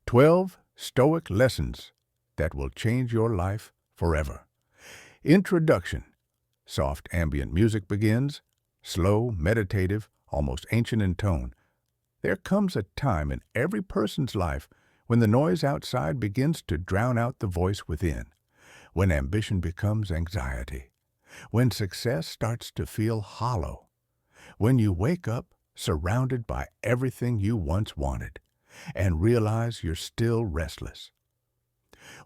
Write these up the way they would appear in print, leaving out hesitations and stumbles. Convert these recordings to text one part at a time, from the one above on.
12 Stoic Lessons that will change your life forever. Introduction. Soft ambient music begins, slow, meditative, almost ancient in tone. There comes a time in every person's life when the noise outside begins to drown out the voice within, when ambition becomes anxiety, when success starts to feel hollow, when you wake up surrounded by everything you once wanted and realize you're still restless.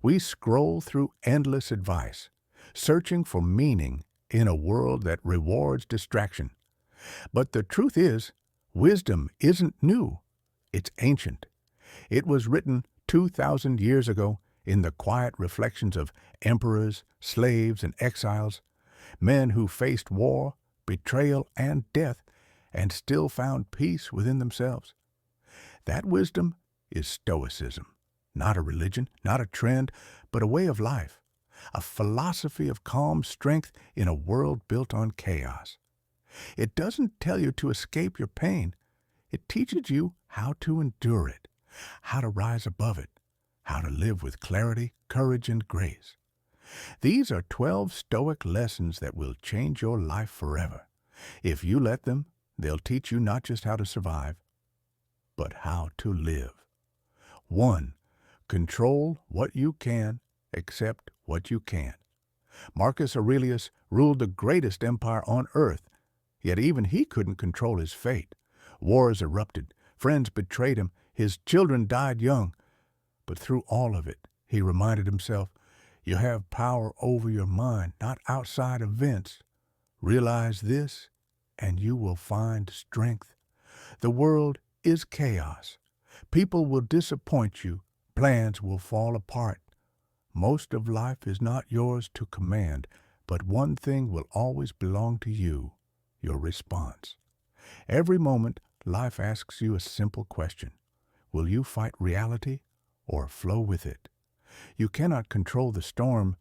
We scroll through endless advice, searching for meaning in a world that rewards distraction. But the truth is, wisdom isn't new, it's ancient. It was written 2,000 years ago in the quiet reflections of emperors, slaves, and exiles, men who faced war, betrayal, and death, and still found peace within themselves. That wisdom is Stoicism, not a religion, not a trend, but a way of life, a philosophy of calm strength in a world built on chaos. It doesn't tell you to escape your pain. It teaches you how to endure it, how to rise above it, how to live with clarity, courage, and grace. These are 12 Stoic lessons that will change your life forever. If you let them, they'll teach you not just how to survive, but how to live. 1. Control what you can, accept what you can't. Marcus Aurelius ruled the greatest empire on earth, yet even he couldn't control his fate. Wars erupted, friends betrayed him, his children died young. But through all of it, he reminded himself, you have power over your mind, not outside events. Realize this, and you will find strength. The world is chaos. People will disappoint you. Plans will fall apart. Most of life is not yours to command, but one thing will always belong to you, your response. Every moment, life asks you a simple question. Will you fight reality or flow with it? You cannot control the storm,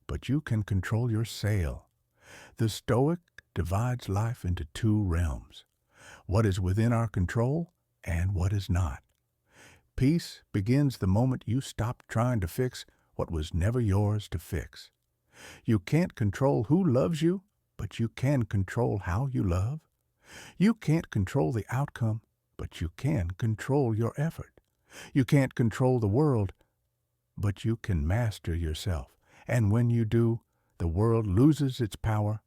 but you can control your sail. The Stoic divides life into two realms, what is within our control and what is not. Peace begins the moment you stop trying to fix what was never yours to fix. You can't control who loves you, but you can control how you love. You can't control the outcome, but you can control your effort. You can't control the world, but you can master yourself. And when you do, the world loses its power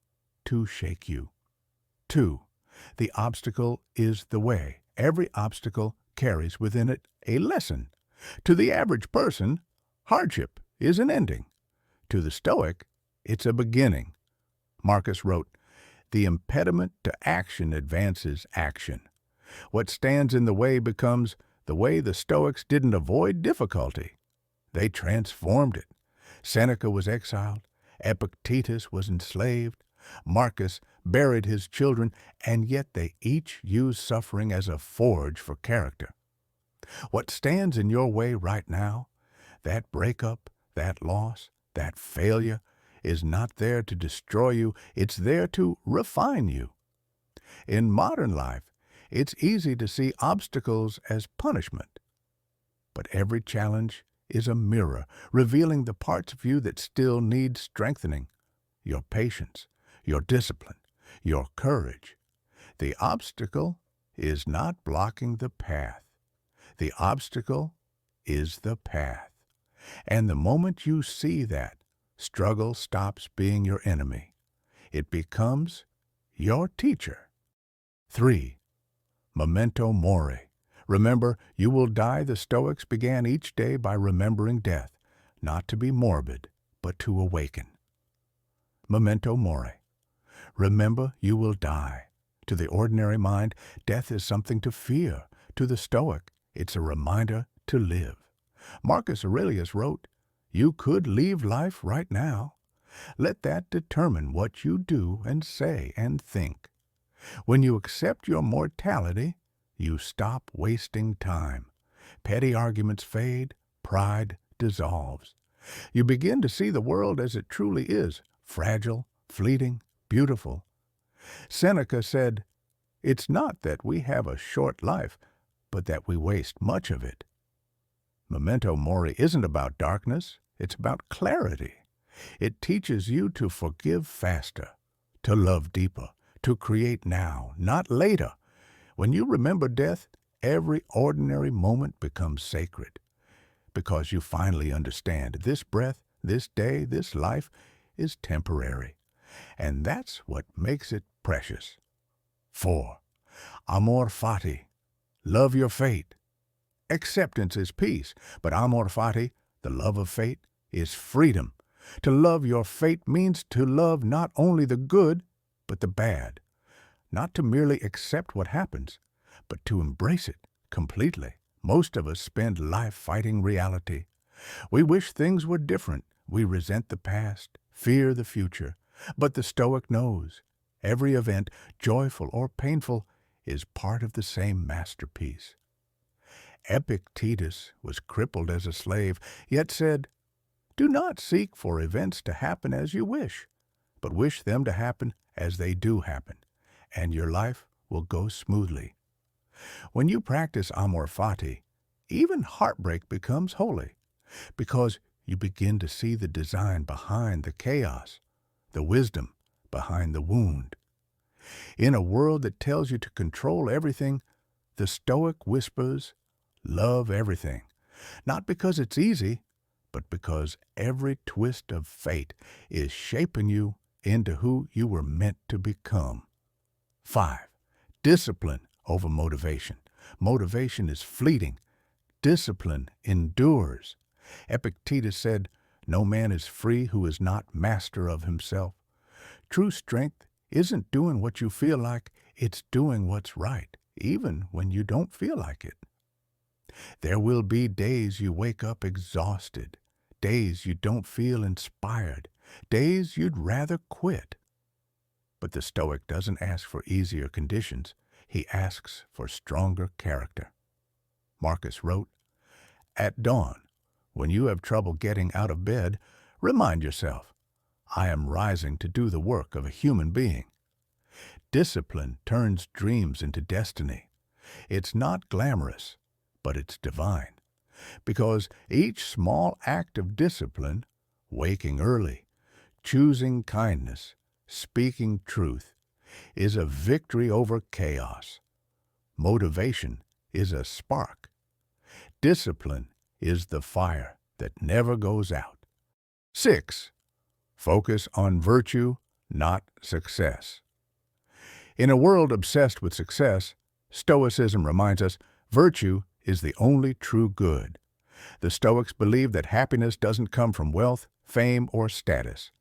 to shake you. 2. The obstacle is the way. Every obstacle carries within it a lesson. To the average person, hardship is an ending. To the Stoic, it's a beginning. Marcus wrote, "The impediment to action advances action. What stands in the way becomes the way." The Stoics didn't avoid difficulty. They transformed it. Seneca was exiled. Epictetus was enslaved. Marcus buried his children, and yet they each used suffering as a forge for character. What stands in your way right now, that breakup, that loss, that failure, is not there to destroy you. It's there to refine you. In modern life, it's easy to see obstacles as punishment. But every challenge is a mirror, revealing the parts of you that still need strengthening. Your patience, your discipline, your courage. The obstacle is not blocking the path. The obstacle is the path. And the moment you see that, struggle stops being your enemy. It becomes your teacher. 3. Memento mori. Remember, you will die. The Stoics began each day by remembering death, not to be morbid, but to awaken. Memento mori. Remember, you will die. To the ordinary mind, death is something to fear. To the Stoic, it's a reminder to live. Marcus Aurelius wrote, "You could leave life right now. Let that determine what you do and say and think." When you accept your mortality, you stop wasting time. Petty arguments fade, pride dissolves. You begin to see the world as it truly is, fragile, fleeting, beautiful. Seneca said, "It's not that we have a short life, but that we waste much of it." Memento Mori isn't about darkness, it's about clarity. It teaches you to forgive faster, to love deeper, to create now, not later. When you remember death, every ordinary moment becomes sacred, because you finally understand this breath, this day, this life is temporary. And that's what makes it precious. 4. Amor fati. Love your fate. Acceptance is peace, but amor fati, the love of fate, is freedom. To love your fate means to love not only the good, but the bad. Not to merely accept what happens, but to embrace it completely. Most of us spend life fighting reality. We wish things were different. We resent the past, fear the future. But the Stoic knows every event, joyful or painful, is part of the same masterpiece. Epictetus was crippled as a slave, yet said, "Do not seek for events to happen as you wish, but wish them to happen as they do happen, and your life will go smoothly." When you practice amor fati, even heartbreak becomes holy, because you begin to see the design behind the chaos, the wisdom behind the wound. In a world that tells you to control everything, the Stoic whispers, "Love everything," not because it's easy, but because every twist of fate is shaping you into who you were meant to become. 5. Discipline over motivation. Motivation is fleeting. Discipline endures. Epictetus said, "No man is free who is not master of himself." True strength isn't doing what you feel like, it's doing what's right, even when you don't feel like it. There will be days you wake up exhausted, days you don't feel inspired, days you'd rather quit. But the Stoic doesn't ask for easier conditions, he asks for stronger character. Marcus wrote, "At dawn, when you have trouble getting out of bed, remind yourself, I am rising to do the work of a human being." Discipline turns dreams into destiny. It's not glamorous, but it's divine. Because each small act of discipline, waking early, choosing kindness, speaking truth, is a victory over chaos. Motivation is a spark. Discipline is the fire that never goes out. 6. Focus on virtue, not success. In a world obsessed with success, Stoicism reminds us virtue is the only true good. The Stoics believe that happiness doesn't come from wealth, fame, or status.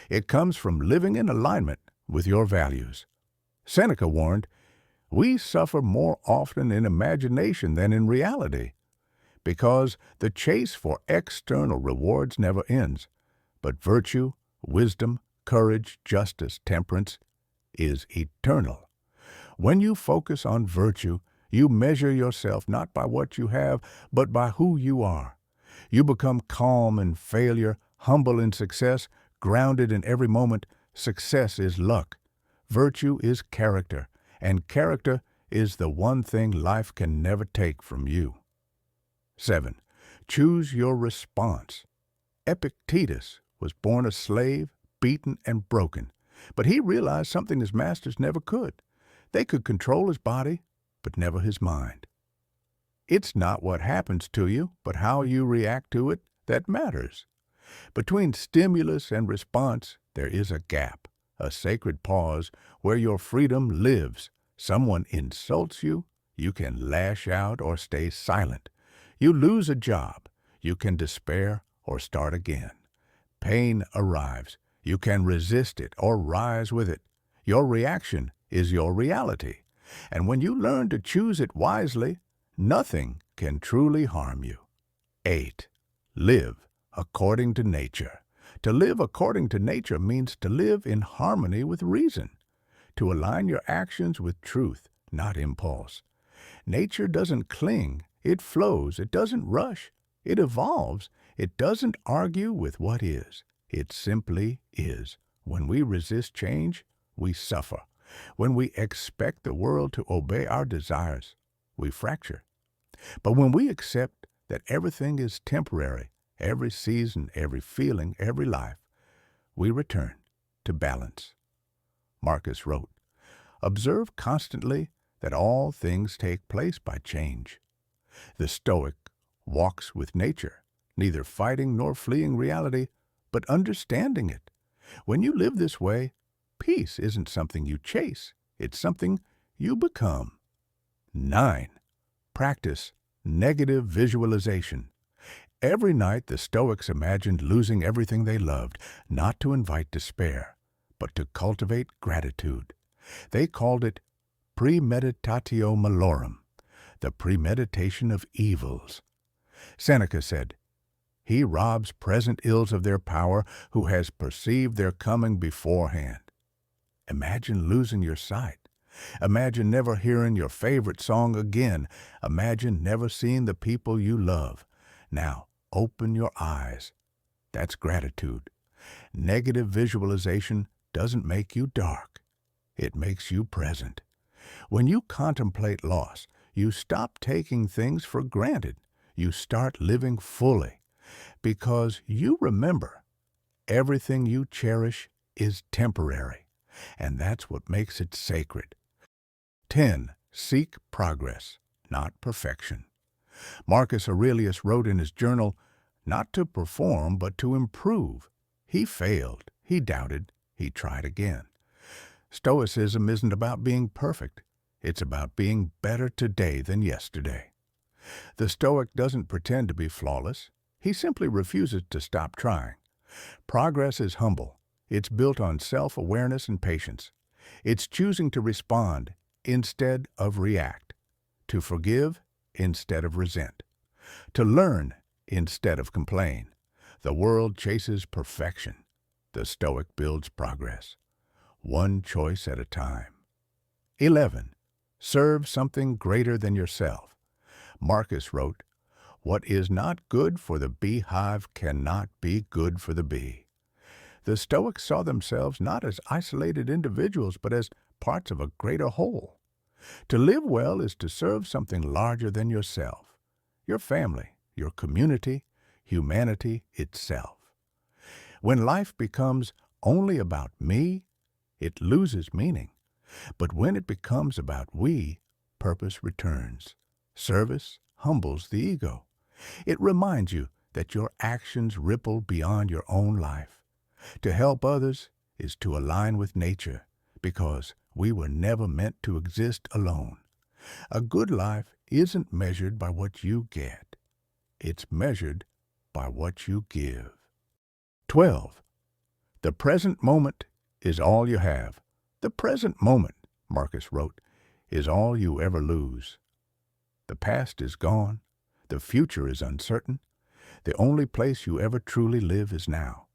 It comes from living in alignment with your values. Seneca warned, "We suffer more often in imagination than in reality," because the chase for external rewards never ends. But virtue, wisdom, courage, justice, temperance is eternal. When you focus on virtue, you measure yourself not by what you have, but by who you are. You become calm in failure, humble in success, grounded in every moment. Success is luck. Virtue is character, and character is the one thing life can never take from you. 7. Choose your response. Epictetus was born a slave, beaten and broken, but he realized something his masters never could. They could control his body, but never his mind. It's not what happens to you, but how you react to it that matters. Between stimulus and response, there is a gap, a sacred pause where your freedom lives. Someone insults you, you can lash out or stay silent. You lose a job, you can despair or start again. Pain arrives, you can resist it or rise with it. Your reaction is your reality. And when you learn to choose it wisely, nothing can truly harm you. 8. Live according to nature. To live according to nature means to live in harmony with reason, to align your actions with truth, not impulse. Nature doesn't cling, it flows, it doesn't rush, it evolves, it doesn't argue with what is. It simply is. When we resist change, we suffer. When we expect the world to obey our desires, we fracture. But when we accept that everything is temporary, every season, every feeling, every life, we return to balance. Marcus wrote, "Observe constantly that all things take place by change." The Stoic walks with nature, neither fighting nor fleeing reality, but understanding it. When you live this way, peace isn't something you chase, it's something you become. 9. Practice negative visualization. Every night the Stoics imagined losing everything they loved, not to invite despair, but to cultivate gratitude. They called it premeditatio malorum, the premeditation of evils. Seneca said, "He robs present ills of their power who has perceived their coming beforehand." Imagine losing your sight. Imagine never hearing your favorite song again. Imagine never seeing the people you love. Now, open your eyes. That's gratitude. Negative visualization doesn't make you dark. It makes you present. When you contemplate loss, you stop taking things for granted. You start living fully. Because you remember, everything you cherish is temporary, and that's what makes it sacred. 10. Seek progress, not perfection. Marcus Aurelius wrote in his journal, not to perform, but to improve. He failed, he doubted, he tried again. Stoicism isn't about being perfect. It's about being better today than yesterday. The Stoic doesn't pretend to be flawless. He simply refuses to stop trying. Progress is humble. It's built on self-awareness and patience. It's choosing to respond instead of react, to forgive instead of resent, to learn instead of complain. The world chases perfection. The Stoic builds progress, one choice at a time. 11. Serve something greater than yourself. Marcus wrote, "What is not good for the beehive cannot be good for the bee." The Stoics saw themselves not as isolated individuals, but as parts of a greater whole. To live well is to serve something larger than yourself, your family, your community, humanity itself. When life becomes only about me, it loses meaning. But when it becomes about we, purpose returns. Service humbles the ego. It reminds you that your actions ripple beyond your own life. To help others is to align with nature, because we were never meant to exist alone. A good life isn't measured by what you get. It's measured by what you give. 12. The present moment is all you have. The present moment, Marcus wrote, is all you ever lose. The past is gone. The future is uncertain. The only place you ever truly live is now.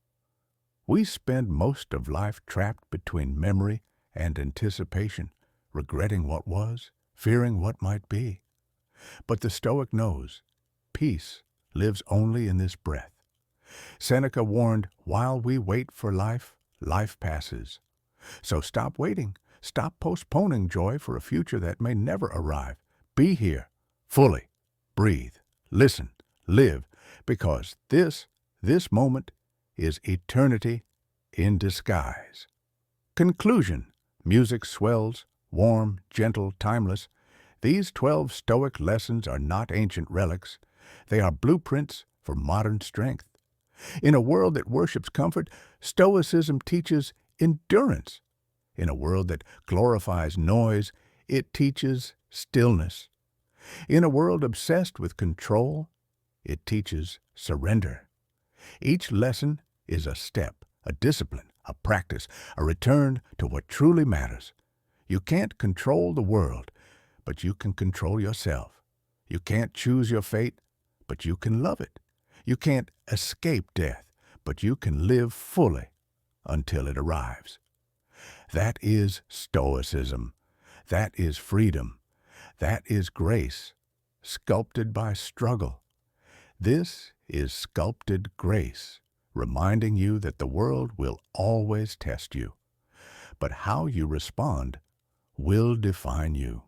We spend most of life trapped between memory and anticipation, regretting what was, fearing what might be. But the Stoic knows peace lives only in this breath. Seneca warned, while we wait for life, life passes. So stop waiting. Stop postponing joy for a future that may never arrive. Be here, fully. Breathe, listen, live, because this moment is eternity in disguise. Conclusion. Music swells, warm, gentle, timeless. These 12 Stoic lessons are not ancient relics. They are blueprints for modern strength. In a world that worships comfort, Stoicism teaches endurance. In a world that glorifies noise, it teaches stillness. In a world obsessed with control, it teaches surrender. Each lesson is a step, a discipline, a practice, a return to what truly matters. You can't control the world, but you can control yourself. You can't choose your fate, but you can love it. You can't escape death, but you can live fully until it arrives. That is Stoicism. That is freedom. That is grace, sculpted by struggle. This is sculpted grace, reminding you that the world will always test you. But how you respond will define you.